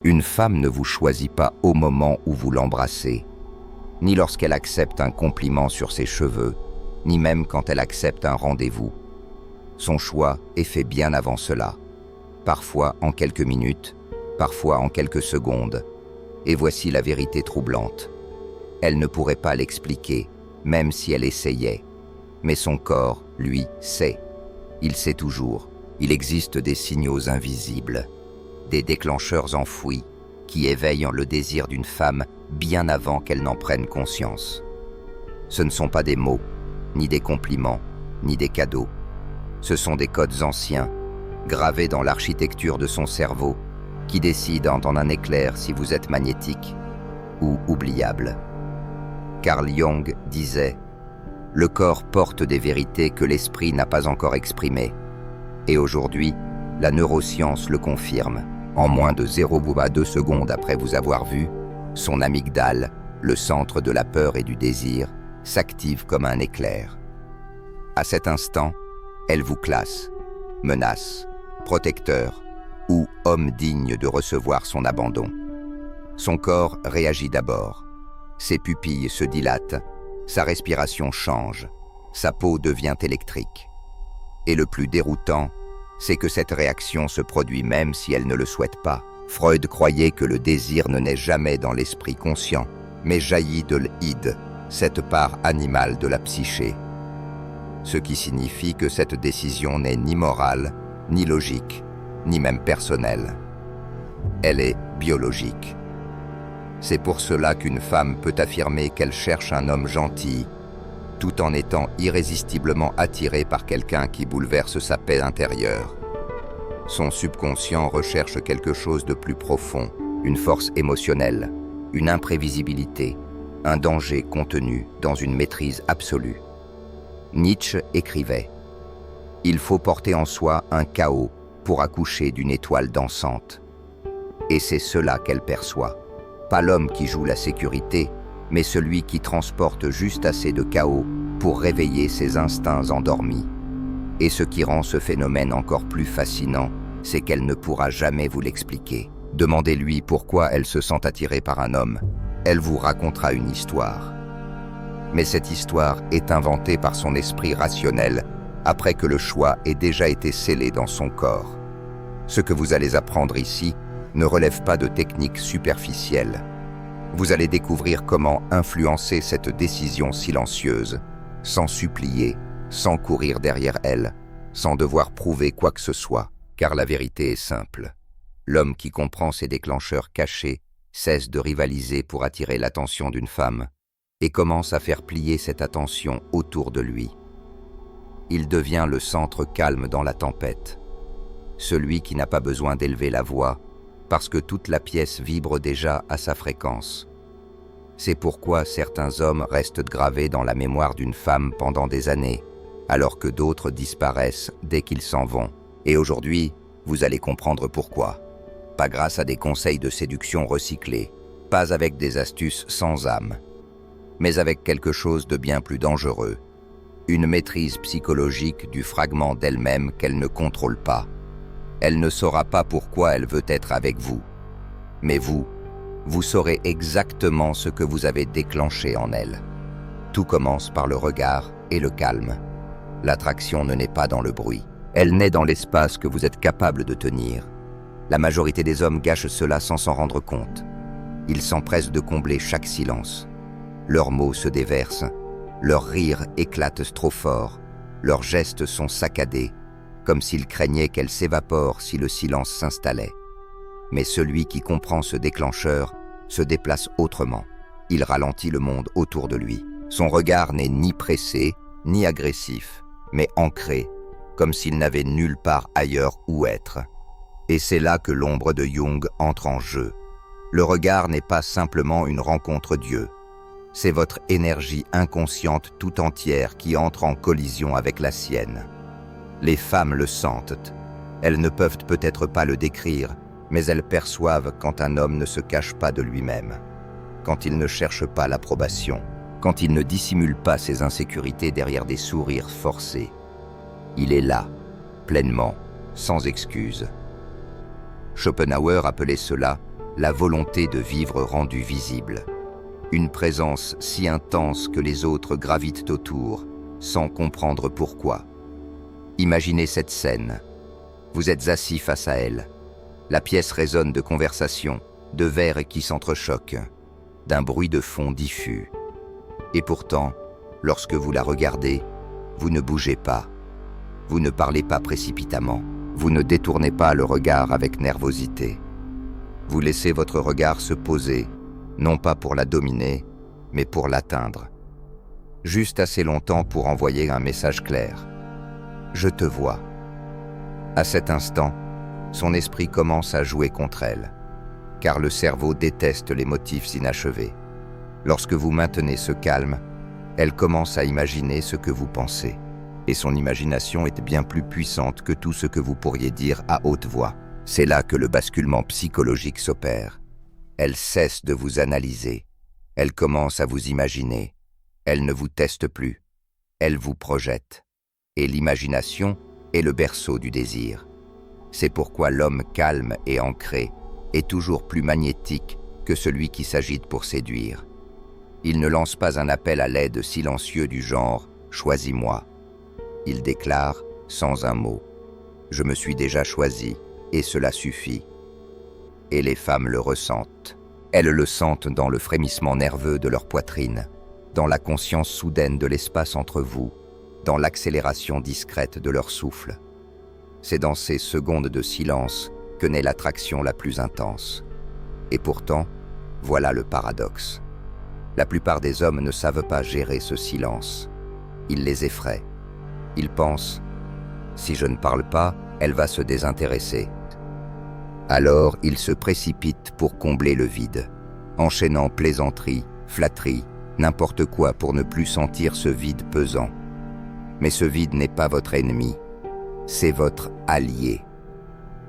Une femme ne vous choisit pas au moment où vous l'embrassez, ni lorsqu'elle accepte un compliment sur ses cheveux, ni même quand elle accepte un rendez-vous. Son choix est fait bien avant cela, parfois en quelques minutes, parfois en quelques secondes. Et voici la vérité troublante. Elle ne pourrait pas l'expliquer, même si elle essayait. Mais son corps, lui, sait. Il sait toujours. Il existe des signaux invisibles, des déclencheurs enfouis qui éveillent le désir d'une femme bien avant qu'elle n'en prenne conscience. Ce ne sont pas des mots, ni des compliments, ni des cadeaux. Ce sont des codes anciens, gravés dans l'architecture de son cerveau, qui décident en un éclair si vous êtes magnétique ou oubliable. Carl Jung disait « Le corps porte des vérités que l'esprit n'a pas encore exprimées. » Et aujourd'hui, la neuroscience le confirme. En moins de 0,2 secondes après vous avoir vu, son amygdale, le centre de la peur et du désir, s'active comme un éclair. À cet instant, elle vous classe, menace, protecteur ou homme digne de recevoir son abandon. Son corps réagit d'abord. Ses pupilles se dilatent, sa respiration change, sa peau devient électrique. Et le plus déroutant, c'est que cette réaction se produit même si elle ne le souhaite pas. Freud croyait que le désir ne naît jamais dans l'esprit conscient, mais jaillit de l'id, cette part animale de la psyché. Ce qui signifie que cette décision n'est ni morale, ni logique, ni même personnelle. Elle est biologique. C'est pour cela qu'une femme peut affirmer qu'elle cherche un homme gentil, tout en étant irrésistiblement attirée par quelqu'un qui bouleverse sa paix intérieure. Son subconscient recherche quelque chose de plus profond, une force émotionnelle, une imprévisibilité, un danger contenu dans une maîtrise absolue. Nietzsche écrivait « Il faut porter en soi un chaos pour accoucher d'une étoile dansante. » Et c'est cela qu'elle perçoit. Pas l'homme qui joue la sécurité, mais celui qui transporte juste assez de chaos pour réveiller ses instincts endormis. Et ce qui rend ce phénomène encore plus fascinant, c'est qu'elle ne pourra jamais vous l'expliquer. Demandez-lui pourquoi elle se sent attirée par un homme. Elle vous racontera une histoire. Mais cette histoire est inventée par son esprit rationnel après que le choix ait déjà été scellé dans son corps. Ce que vous allez apprendre ici ne relève pas de techniques superficielles. Vous allez découvrir comment influencer cette décision silencieuse, sans supplier, sans courir derrière elle, sans devoir prouver quoi que ce soit, car la vérité est simple. L'homme qui comprend ces déclencheurs cachés cesse de rivaliser pour attirer l'attention d'une femme et commence à faire plier cette attention autour de lui. Il devient le centre calme dans la tempête, celui qui n'a pas besoin d'élever la voix, parce que toute la pièce vibre déjà à sa fréquence. C'est pourquoi certains hommes restent gravés dans la mémoire d'une femme pendant des années, alors que d'autres disparaissent dès qu'ils s'en vont. Et aujourd'hui, vous allez comprendre pourquoi. Pas grâce à des conseils de séduction recyclés, pas avec des astuces sans âme, mais avec quelque chose de bien plus dangereux, une maîtrise psychologique du fragment d'elle-même qu'elle ne contrôle pas. Elle ne saura pas pourquoi elle veut être avec vous. Mais vous saurez exactement ce que vous avez déclenché en elle. Tout commence par le regard et le calme. L'attraction ne naît pas dans le bruit. Elle naît dans l'espace que vous êtes capable de tenir. La majorité des hommes gâchent cela sans s'en rendre compte. Ils s'empressent de combler chaque silence. Leurs mots se déversent. Leurs rires éclatent trop fort. Leurs gestes sont saccadés, comme s'ils craignaient qu'elle s'évapore si le silence s'installait. Mais celui qui comprend ce déclencheur se déplace autrement. Il ralentit le monde autour de lui. Son regard n'est ni pressé, ni agressif, mais ancré, comme s'il n'avait nulle part ailleurs où être. Et c'est là que l'ombre de Jung entre en jeu. Le regard n'est pas simplement une rencontre Dieu. C'est votre énergie inconsciente tout entière qui entre en collision avec la sienne. Les femmes le sentent. Elles ne peuvent peut-être pas le décrire, mais elles perçoivent quand un homme ne se cache pas de lui-même, quand il ne cherche pas l'approbation, quand il ne dissimule pas ses insécurités derrière des sourires forcés. Il est là, pleinement, sans excuse. Schopenhauer appelait cela la volonté de vivre rendue visible. Une présence si intense que les autres gravitent autour, sans comprendre pourquoi. Imaginez cette scène. Vous êtes assis face à elle. La pièce résonne de conversations, de verres qui s'entrechoquent, d'un bruit de fond diffus. Et pourtant, lorsque vous la regardez, vous ne bougez pas. Vous ne parlez pas précipitamment. Vous ne détournez pas le regard avec nervosité. Vous laissez votre regard se poser, non pas pour la dominer, mais pour l'atteindre. Juste assez longtemps pour envoyer un message clair. Je te vois. À cet instant, son esprit commence à jouer contre elle, car le cerveau déteste les motifs inachevés. Lorsque vous maintenez ce calme, elle commence à imaginer ce que vous pensez. Et son imagination est bien plus puissante que tout ce que vous pourriez dire à haute voix. C'est là que le basculement psychologique s'opère. Elle cesse de vous analyser. Elle commence à vous imaginer. Elle ne vous teste plus. Elle vous projette. Et l'imagination est le berceau du désir. C'est pourquoi l'homme calme et ancré est toujours plus magnétique que celui qui s'agite pour séduire. Il ne lance pas un appel à l'aide silencieux du genre « choisis-moi ». Il déclare, sans un mot, « Je me suis déjà choisi, et cela suffit ». Et les femmes le ressentent. Elles le sentent dans le frémissement nerveux de leur poitrine, dans la conscience soudaine de l'espace entre vous, dans l'accélération discrète de leur souffle. C'est dans ces secondes de silence que naît l'attraction la plus intense. Et pourtant, voilà le paradoxe. La plupart des hommes ne savent pas gérer ce silence. Il les effraie. Ils pensent « Si je ne parle pas, elle va se désintéresser ». Alors ils se précipitent pour combler le vide, enchaînant plaisanteries, flatteries, n'importe quoi pour ne plus sentir ce vide pesant. Mais ce vide n'est pas votre ennemi, c'est votre allié.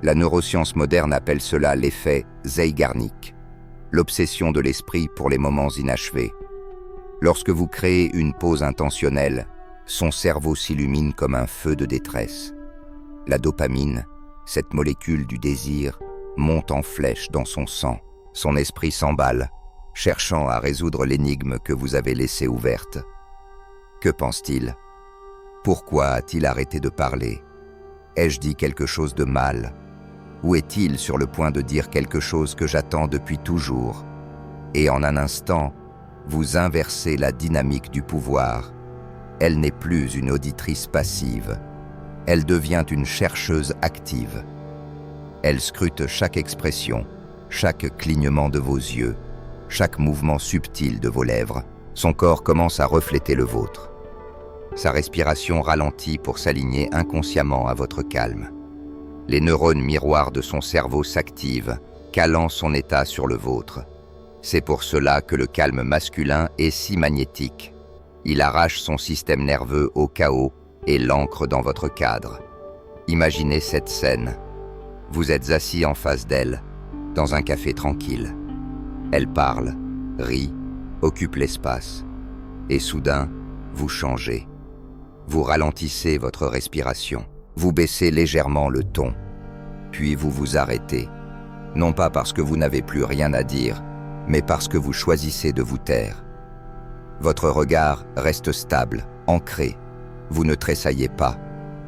La neuroscience moderne appelle cela l'effet Zeigarnik, l'obsession de l'esprit pour les moments inachevés. Lorsque vous créez une pause intentionnelle, son cerveau s'illumine comme un feu de détresse. La dopamine, cette molécule du désir, monte en flèche dans son sang. Son esprit s'emballe, cherchant à résoudre l'énigme que vous avez laissée ouverte. Que pense-t-il? Pourquoi a-t-il arrêté de parler? Ai-je dit quelque chose de mal? Ou est-il sur le point de dire quelque chose que j'attends depuis toujours? Et en un instant, vous inversez la dynamique du pouvoir. Elle n'est plus une auditrice passive. Elle devient une chercheuse active. Elle scrute chaque expression, chaque clignement de vos yeux, chaque mouvement subtil de vos lèvres. Son corps commence à refléter le vôtre. Sa respiration ralentit pour s'aligner inconsciemment à votre calme. Les neurones miroirs de son cerveau s'activent, calant son état sur le vôtre. C'est pour cela que le calme masculin est si magnétique. Il arrache son système nerveux au chaos et l'ancre dans votre cadre. Imaginez cette scène. Vous êtes assis en face d'elle, dans un café tranquille. Elle parle, rit, occupe l'espace. Et soudain, vous changez. Vous ralentissez votre respiration. Vous baissez légèrement le ton. Puis vous vous arrêtez. Non pas parce que vous n'avez plus rien à dire, mais parce que vous choisissez de vous taire. Votre regard reste stable, ancré. Vous ne tressaillez pas.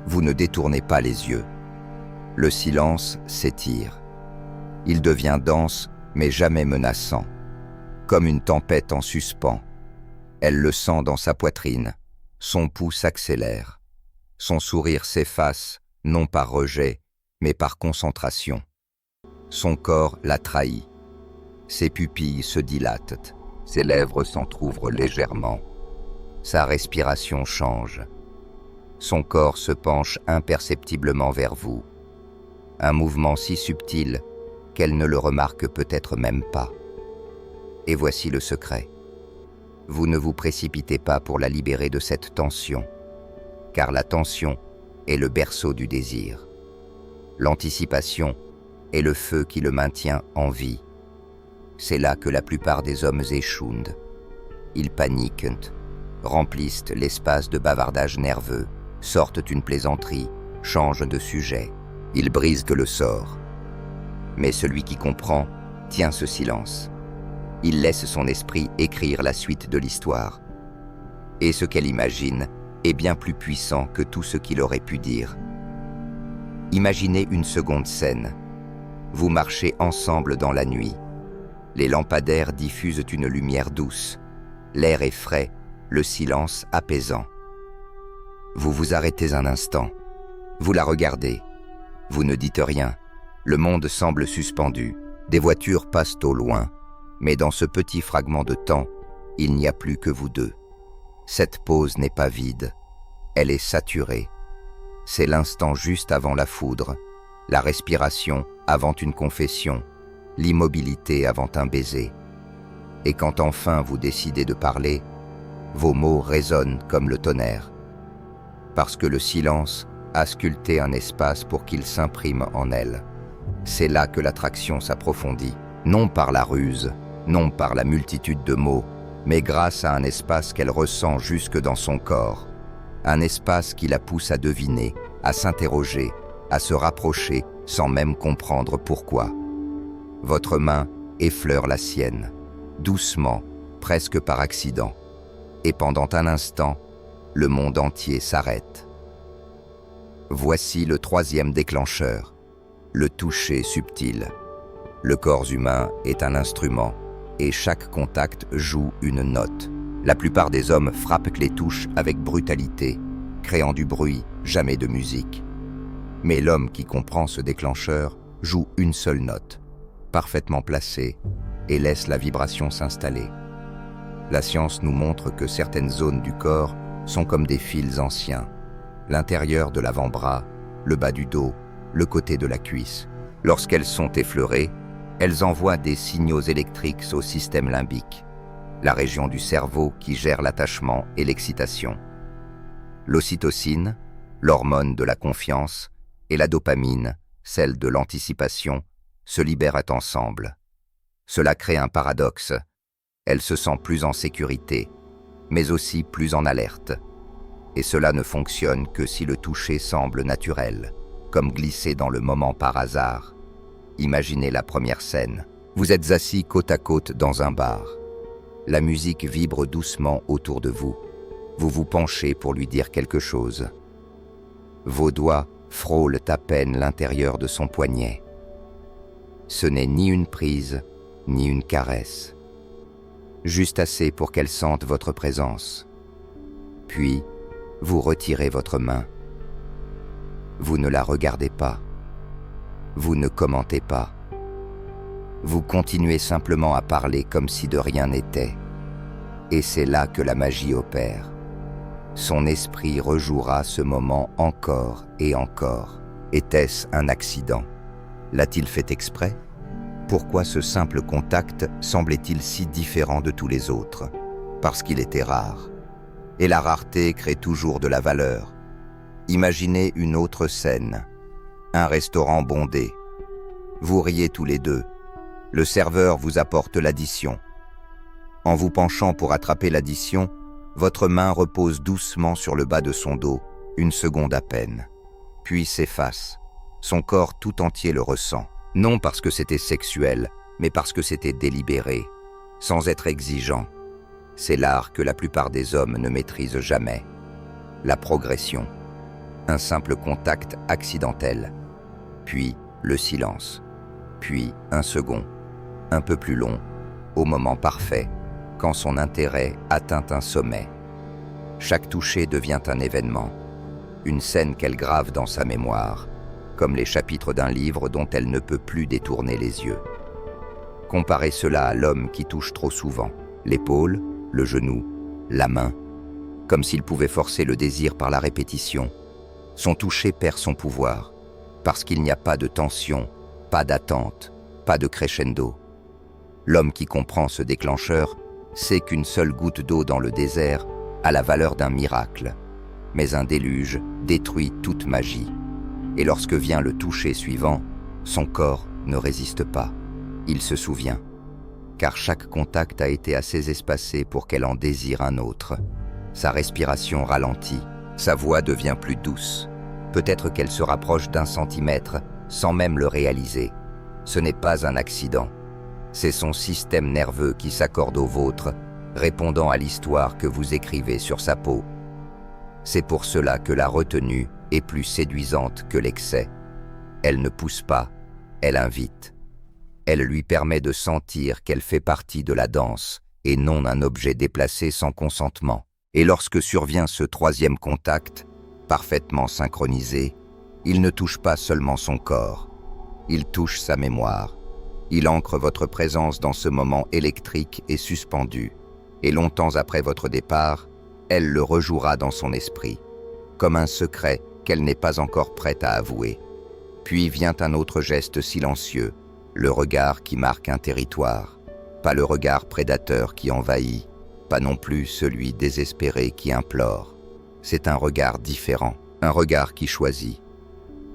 Vous ne détournez pas les yeux. Le silence s'étire. Il devient dense, mais jamais menaçant. Comme une tempête en suspens. Elle le sent dans sa poitrine. Son pouls s'accélère. Son sourire s'efface, non par rejet, mais par concentration. Son corps la trahit. Ses pupilles se dilatent. Ses lèvres s'entr'ouvrent légèrement. Sa respiration change. Son corps se penche imperceptiblement vers vous. Un mouvement si subtil qu'elle ne le remarque peut-être même pas. Et voici le secret. Vous ne vous précipitez pas pour la libérer de cette tension, car la tension est le berceau du désir. L'anticipation est le feu qui le maintient en vie. C'est là que la plupart des hommes échouent. Ils paniquent, remplissent l'espace de bavardage nerveux, sortent une plaisanterie, changent de sujet. Ils brisent le sort. Mais celui qui comprend tient ce silence. Il laisse son esprit écrire la suite de l'histoire. Et ce qu'elle imagine est bien plus puissant que tout ce qu'il aurait pu dire. Imaginez une seconde scène. Vous marchez ensemble dans la nuit. Les lampadaires diffusent une lumière douce. L'air est frais, le silence apaisant. Vous vous arrêtez un instant. Vous la regardez. Vous ne dites rien. Le monde semble suspendu. Des voitures passent au loin. Mais dans ce petit fragment de temps, il n'y a plus que vous deux. Cette pause n'est pas vide. Elle est saturée. C'est l'instant juste avant la foudre, la respiration avant une confession, l'immobilité avant un baiser. Et quand enfin vous décidez de parler, vos mots résonnent comme le tonnerre. Parce que le silence a sculpté un espace pour qu'il s'imprime en elle. C'est là que l'attraction s'approfondit, non par la ruse, non par la multitude de mots, mais grâce à un espace qu'elle ressent jusque dans son corps. Un espace qui la pousse à deviner, à s'interroger, à se rapprocher sans même comprendre pourquoi. Votre main effleure la sienne, doucement, presque par accident. Et pendant un instant, le monde entier s'arrête. Voici le troisième déclencheur, le toucher subtil. Le corps humain est un instrument et chaque contact joue une note. La plupart des hommes frappent les touches avec brutalité, créant du bruit, jamais de musique. Mais l'homme qui comprend ce déclencheur joue une seule note, parfaitement placée, et laisse la vibration s'installer. La science nous montre que certaines zones du corps sont comme des fils anciens. L'intérieur de l'avant-bras, le bas du dos, le côté de la cuisse. Lorsqu'elles sont effleurées, elles envoient des signaux électriques au système limbique, la région du cerveau qui gère l'attachement et l'excitation. L'ocytocine, l'hormone de la confiance, et la dopamine, celle de l'anticipation, se libèrent ensemble. Cela crée un paradoxe. Elle se sent plus en sécurité, mais aussi plus en alerte. Et cela ne fonctionne que si le toucher semble naturel, comme glisser dans le moment par hasard. Imaginez la première scène. Vous êtes assis côte à côte dans un bar. La musique vibre doucement autour de vous. Vous vous penchez pour lui dire quelque chose. Vos doigts frôlent à peine l'intérieur de son poignet. Ce n'est ni une prise, ni une caresse. Juste assez pour qu'elle sente votre présence. Puis, vous retirez votre main. Vous ne la regardez pas. Vous ne commentez pas. Vous continuez simplement à parler comme si de rien n'était. Et c'est là que la magie opère. Son esprit rejouera ce moment encore et encore. Était-ce un accident? L'a-t-il fait exprès? Pourquoi ce simple contact semblait-il si différent de tous les autres? Parce qu'il était rare. Et la rareté crée toujours de la valeur. Imaginez une autre scène. Un restaurant bondé. Vous riez tous les deux. Le serveur vous apporte l'addition. En vous penchant pour attraper l'addition, votre main repose doucement sur le bas de son dos, une seconde à peine, puis s'efface. Son corps tout entier le ressent, non parce que c'était sexuel, mais parce que c'était délibéré, sans être exigeant. C'est l'art que la plupart des hommes ne maîtrisent jamais. La progression. Un simple contact accidentel. Puis le silence. Puis un second, un peu plus long, au moment parfait, quand son intérêt atteint un sommet. Chaque toucher devient un événement, une scène qu'elle grave dans sa mémoire, comme les chapitres d'un livre dont elle ne peut plus détourner les yeux. Comparez cela à l'homme qui touche trop souvent, l'épaule, le genou, la main, comme s'il pouvait forcer le désir par la répétition. Son toucher perd son pouvoir, parce qu'il n'y a pas de tension, pas d'attente, pas de crescendo. L'homme qui comprend ce déclencheur sait qu'une seule goutte d'eau dans le désert a la valeur d'un miracle, mais un déluge détruit toute magie. Et lorsque vient le toucher suivant, son corps ne résiste pas. Il se souvient, car chaque contact a été assez espacé pour qu'elle en désire un autre. Sa respiration ralentit, sa voix devient plus douce. Peut-être qu'elle se rapproche d'1 centimètre sans même le réaliser. Ce n'est pas un accident. C'est son système nerveux qui s'accorde au vôtre, répondant à l'histoire que vous écrivez sur sa peau. C'est pour cela que la retenue est plus séduisante que l'excès. Elle ne pousse pas, elle invite. Elle lui permet de sentir qu'elle fait partie de la danse et non un objet déplacé sans consentement. Et lorsque survient ce troisième contact, parfaitement synchronisé, il ne touche pas seulement son corps, il touche sa mémoire. Il ancre votre présence dans ce moment électrique et suspendu, et longtemps après votre départ, elle le rejouera dans son esprit, comme un secret qu'elle n'est pas encore prête à avouer. Puis vient un autre geste silencieux, le regard qui marque un territoire, pas le regard prédateur qui envahit, pas non plus celui désespéré qui implore. C'est un regard différent, un regard qui choisit.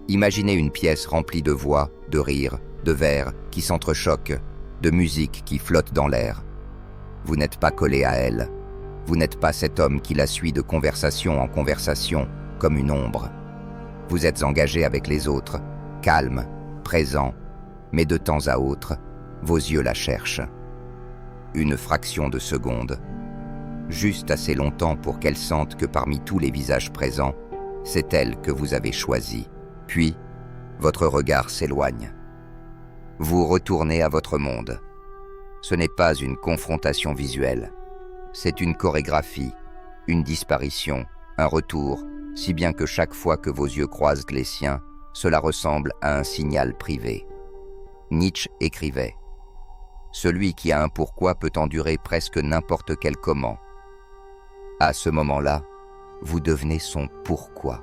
Imaginez une pièce remplie de voix, de rires, de vers qui s'entrechoquent, de musique qui flotte dans l'air. Vous n'êtes pas collé à elle. Vous n'êtes pas cet homme qui la suit de conversation en conversation, comme une ombre. Vous êtes engagé avec les autres, calme, présent, mais de temps à autre, vos yeux la cherchent. Une fraction de seconde, juste assez longtemps pour qu'elle sente que parmi tous les visages présents, c'est elle que vous avez choisie. Puis, votre regard s'éloigne. Vous retournez à votre monde. Ce n'est pas une confrontation visuelle. C'est une chorégraphie, une disparition, un retour, si bien que chaque fois que vos yeux croisent les siens, cela ressemble à un signal privé. Nietzsche écrivait « Celui qui a un pourquoi peut endurer presque n'importe quel comment. » À ce moment-là, vous devenez son pourquoi.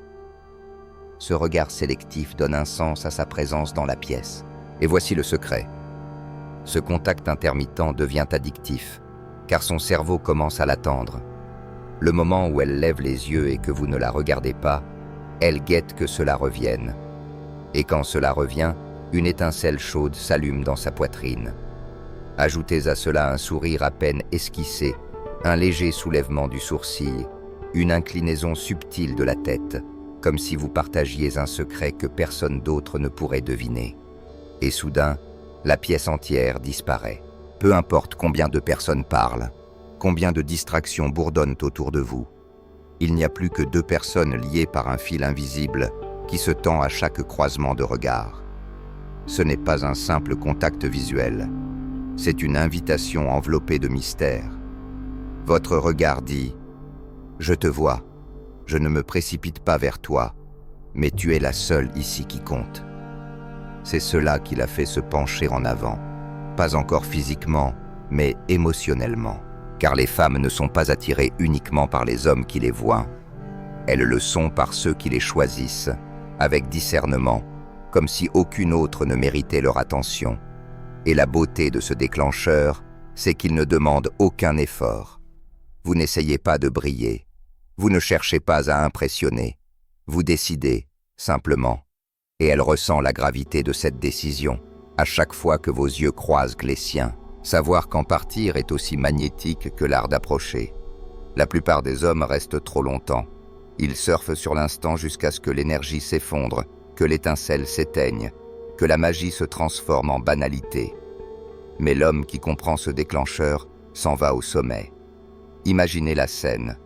Ce regard sélectif donne un sens à sa présence dans la pièce. Et voici le secret. Ce contact intermittent devient addictif, car son cerveau commence à l'attendre. Le moment où elle lève les yeux et que vous ne la regardez pas, elle guette que cela revienne. Et quand cela revient, une étincelle chaude s'allume dans sa poitrine. Ajoutez à cela un sourire à peine esquissé, un léger soulèvement du sourcil, une inclinaison subtile de la tête, comme si vous partagiez un secret que personne d'autre ne pourrait deviner. Et soudain, la pièce entière disparaît. Peu importe combien de personnes parlent, combien de distractions bourdonnent autour de vous. Il n'y a plus que deux personnes liées par un fil invisible qui se tend à chaque croisement de regard. Ce n'est pas un simple contact visuel, c'est une invitation enveloppée de mystère. Votre regard dit « Je te vois, je ne me précipite pas vers toi, mais tu es la seule ici qui compte. » C'est cela qui l'a fait se pencher en avant, pas encore physiquement, mais émotionnellement. Car les femmes ne sont pas attirées uniquement par les hommes qui les voient. Elles le sont par ceux qui les choisissent, avec discernement, comme si aucune autre ne méritait leur attention. Et la beauté de ce déclencheur, c'est qu'il ne demande aucun effort. Vous n'essayez pas de briller, vous ne cherchez pas à impressionner, vous décidez, simplement. Et elle ressent la gravité de cette décision, à chaque fois que vos yeux croisent les siens. Savoir qu'en partir est aussi magnétique que l'art d'approcher. La plupart des hommes restent trop longtemps. Ils surfent sur l'instant jusqu'à ce que l'énergie s'effondre, que l'étincelle s'éteigne, que la magie se transforme en banalité. Mais l'homme qui comprend ce déclencheur s'en va au sommet. Imaginez la scène.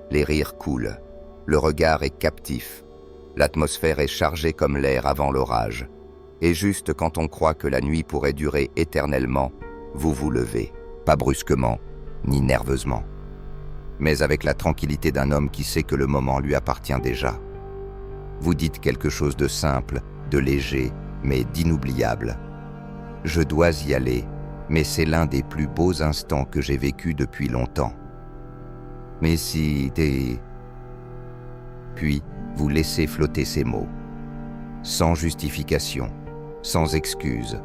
Les rires coulent. Le regard est captif. L'atmosphère est chargée comme l'air avant l'orage. Et juste quand on croit que la nuit pourrait durer éternellement, vous vous levez, pas brusquement, ni nerveusement, mais avec la tranquillité d'un homme qui sait que le moment lui appartient déjà. Vous dites quelque chose de simple, de léger, mais d'inoubliable. Je dois y aller, mais c'est l'un des plus beaux instants que j'ai vécu depuis longtemps. Mais si t'es... Puis, vous laissez flotter ces mots. Sans justification, sans excuse,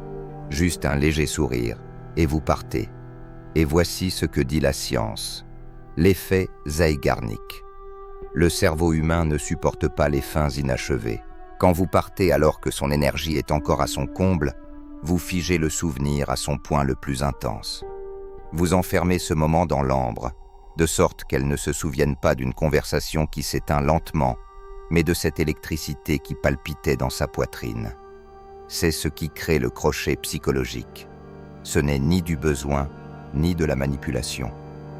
juste un léger sourire, et vous partez. Et voici ce que dit la science. L'effet Zeigarnik. Le cerveau humain ne supporte pas les fins inachevées. Quand vous partez alors que son énergie est encore à son comble, vous figez le souvenir à son point le plus intense. Vous enfermez ce moment dans l'ambre, de sorte qu'elle ne se souvienne pas d'une conversation qui s'éteint lentement, mais de cette électricité qui palpitait dans sa poitrine. C'est ce qui crée le crochet psychologique. Ce n'est ni du besoin, ni de la manipulation.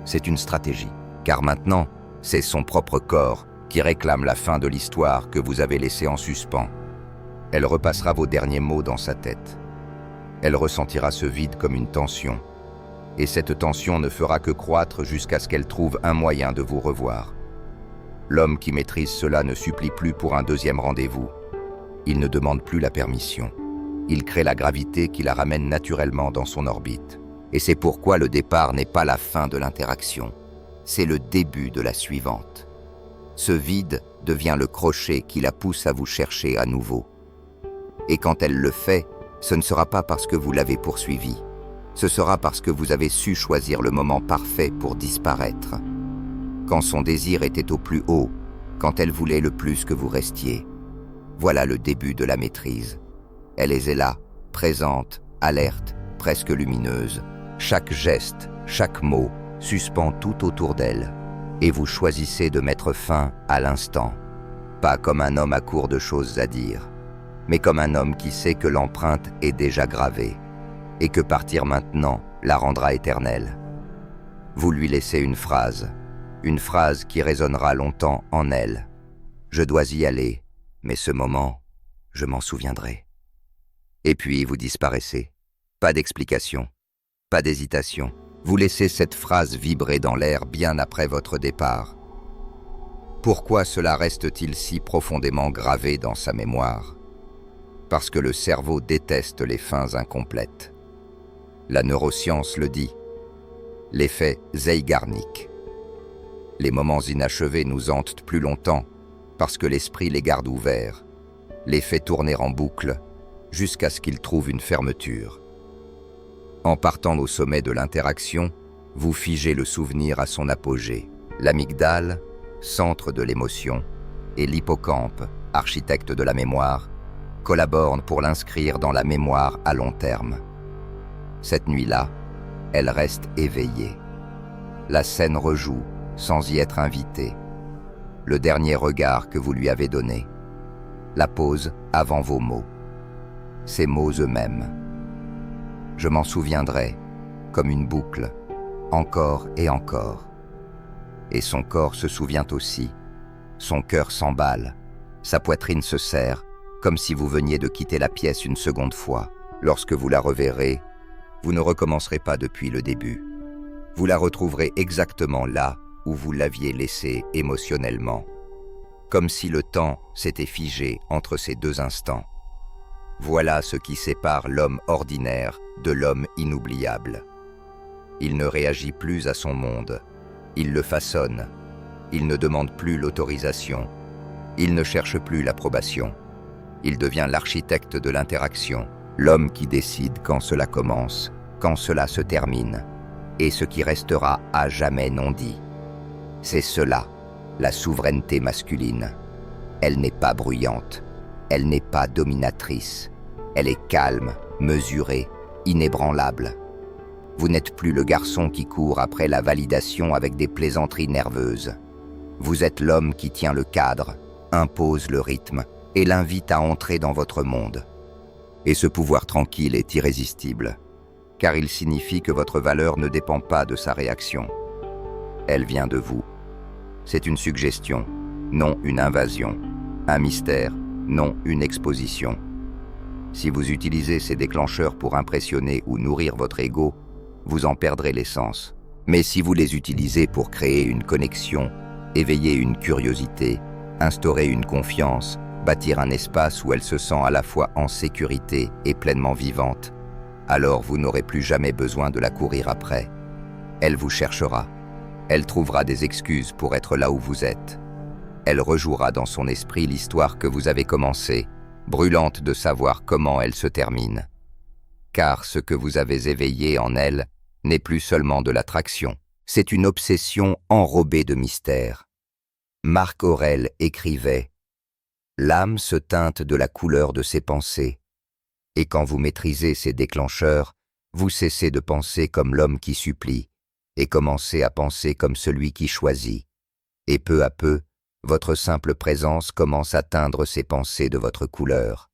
C'est une stratégie. Car maintenant, c'est son propre corps qui réclame la fin de l'histoire que vous avez laissée en suspens. Elle repassera vos derniers mots dans sa tête. Elle ressentira ce vide comme une tension. Et cette tension ne fera que croître jusqu'à ce qu'elle trouve un moyen de vous revoir. L'homme qui maîtrise cela ne supplie plus pour un deuxième rendez-vous. Il ne demande plus la permission. Il crée la gravité qui la ramène naturellement dans son orbite. Et c'est pourquoi le départ n'est pas la fin de l'interaction. C'est le début de la suivante. Ce vide devient le crochet qui la pousse à vous chercher à nouveau. Et quand elle le fait, ce ne sera pas parce que vous l'avez poursuivi. Ce sera parce que vous avez su choisir le moment parfait pour disparaître. Quand son désir était au plus haut, quand elle voulait le plus que vous restiez. Voilà le début de la maîtrise. Elle est là, présente, alerte, presque lumineuse. Chaque geste, chaque mot, suspend tout autour d'elle. Et vous choisissez de mettre fin à l'instant. Pas comme un homme à court de choses à dire, mais comme un homme qui sait que l'empreinte est déjà gravée, et que partir maintenant la rendra éternelle. Vous lui laissez une phrase qui résonnera longtemps en elle. Je dois y aller, mais ce moment, je m'en souviendrai. Et puis vous disparaissez. Pas d'explication, pas d'hésitation. Vous laissez cette phrase vibrer dans l'air bien après votre départ. Pourquoi cela reste-t-il si profondément gravé dans sa mémoire? Parce que le cerveau déteste les fins incomplètes. La neuroscience le dit. L'effet Zeigarnik. Les moments inachevés nous hantent plus longtemps parce que l'esprit les garde ouverts, les fait tourner en boucle jusqu'à ce qu'ils trouvent une fermeture. En partant au sommet de l'interaction, vous figez le souvenir à son apogée. L'amygdale, centre de l'émotion, et l'hippocampe, architecte de la mémoire, collaborent pour l'inscrire dans la mémoire à long terme. Cette nuit-là, elle reste éveillée. La scène rejoue, sans y être invitée. Le dernier regard que vous lui avez donné. La pause avant vos mots. Ces mots eux-mêmes. Je m'en souviendrai, comme une boucle, encore et encore. Et son corps se souvient aussi. Son cœur s'emballe, sa poitrine se serre, comme si vous veniez de quitter la pièce une seconde fois. Lorsque vous la reverrez, vous ne recommencerez pas depuis le début. Vous la retrouverez exactement là où vous l'aviez laissée émotionnellement, comme si le temps s'était figé entre ces deux instants. Voilà ce qui sépare l'homme ordinaire de l'homme inoubliable. Il ne réagit plus à son monde, il le façonne, il ne demande plus l'autorisation, il ne cherche plus l'approbation. Il devient l'architecte de l'interaction, l'homme qui décide quand cela commence, quand cela se termine, et ce qui restera à jamais non dit. C'est cela, la souveraineté masculine. Elle n'est pas bruyante, elle n'est pas dominatrice, elle est calme, mesurée, inébranlable. Vous n'êtes plus le garçon qui court après la validation avec des plaisanteries nerveuses. Vous êtes l'homme qui tient le cadre, impose le rythme et l'invite à entrer dans votre monde. Et ce pouvoir tranquille est irrésistible, car il signifie que votre valeur ne dépend pas de sa réaction. Elle vient de vous. C'est une suggestion, non une invasion. Un mystère, non une exposition. Si vous utilisez ces déclencheurs pour impressionner ou nourrir votre ego, vous en perdrez l'essence. Mais si vous les utilisez pour créer une connexion, éveiller une curiosité, instaurer une confiance, bâtir un espace où elle se sent à la fois en sécurité et pleinement vivante, alors vous n'aurez plus jamais besoin de la courir après. Elle vous cherchera. Elle trouvera des excuses pour être là où vous êtes. Elle rejouera dans son esprit l'histoire que vous avez commencée, brûlante de savoir comment elle se termine. Car ce que vous avez éveillé en elle n'est plus seulement de l'attraction, c'est une obsession enrobée de mystère. Marc Aurèle écrivait « L'âme se teinte de la couleur de ses pensées, et quand vous maîtrisez ces déclencheurs, vous cessez de penser comme l'homme qui supplie, et commencez à penser comme celui qui choisit. Et peu à peu, votre simple présence commence à teindre ces pensées de votre couleur.